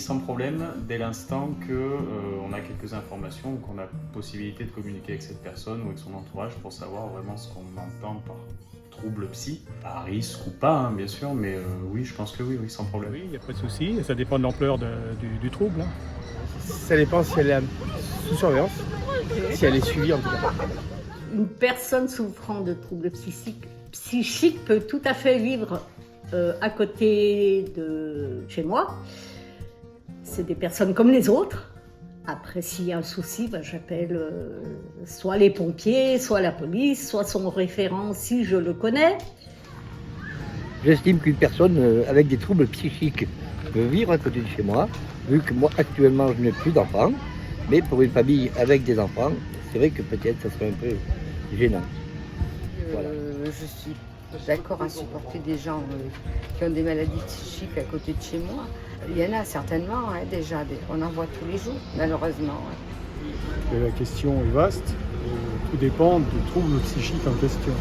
sans problème, dès l'instant qu'on a quelques informations ou qu'on a possibilité de communiquer avec cette personne ou avec son entourage pour savoir vraiment ce qu'on entend par trouble psy, à risque ou pas, hein, bien sûr, mais oui, je pense que oui, sans problème. Oui, il n'y a pas de souci, ça dépend de l'ampleur du trouble. Ça dépend si elle est sous surveillance, si elle est suivie en tout cas. Une personne souffrant de troubles psychiques peut tout à fait vivre à côté de chez moi. C'est des personnes comme les autres. Après, s'il y a un souci, j'appelle soit les pompiers, soit la police, soit son référent si je le connais. J'estime qu'une personne avec des troubles psychiques peut vivre à côté de chez moi, vu que moi actuellement je n'ai plus d'enfants, mais pour une famille avec des enfants, c'est vrai que peut-être ça serait un peu gênant. Voilà. Je suis d'accord à supporter des gens qui ont des maladies psychiques à côté de chez moi. Il y en a certainement déjà, on en voit tous les jours, malheureusement. La question est vaste, tout dépend du trouble psychique en question.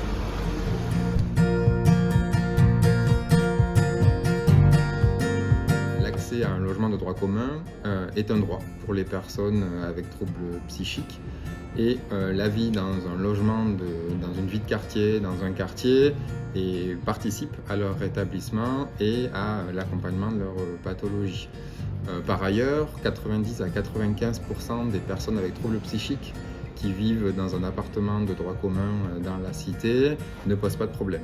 L'accès à un logement de droit commun est un droit pour les personnes avec troubles psychiques. Et la vie dans un logement, dans une vie de quartier, dans un quartier, et participe à leur rétablissement et à l'accompagnement de leur pathologie. Par ailleurs, 90 à 95% des personnes avec troubles psychiques qui vivent dans un appartement de droit commun dans la cité ne posent pas de problème.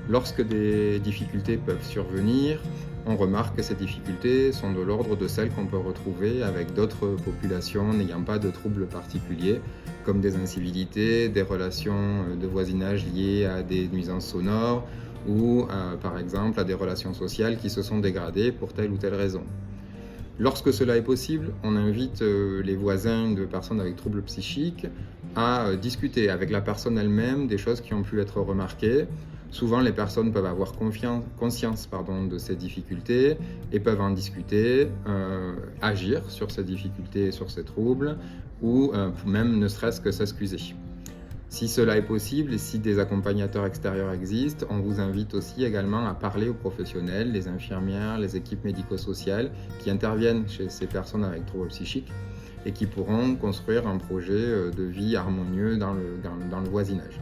Lorsque des difficultés peuvent survenir, on remarque que ces difficultés sont de l'ordre de celles qu'on peut retrouver avec d'autres populations n'ayant pas de troubles particuliers, comme des incivilités, des relations de voisinage liées à des nuisances sonores ou par exemple à des relations sociales qui se sont dégradées pour telle ou telle raison. Lorsque cela est possible, on invite les voisins de personnes avec troubles psychiques à discuter avec la personne elle-même des choses qui ont pu être remarquées. Souvent, les personnes peuvent avoir conscience de ces difficultés et peuvent en discuter, agir sur ces difficultés et sur ces troubles, ou même ne serait-ce que s'excuser. Si cela est possible et si des accompagnateurs extérieurs existent, on vous invite aussi également à parler aux professionnels, les infirmières, les équipes médico-sociales qui interviennent chez ces personnes avec troubles psychiques et qui pourront construire un projet de vie harmonieux dans le voisinage.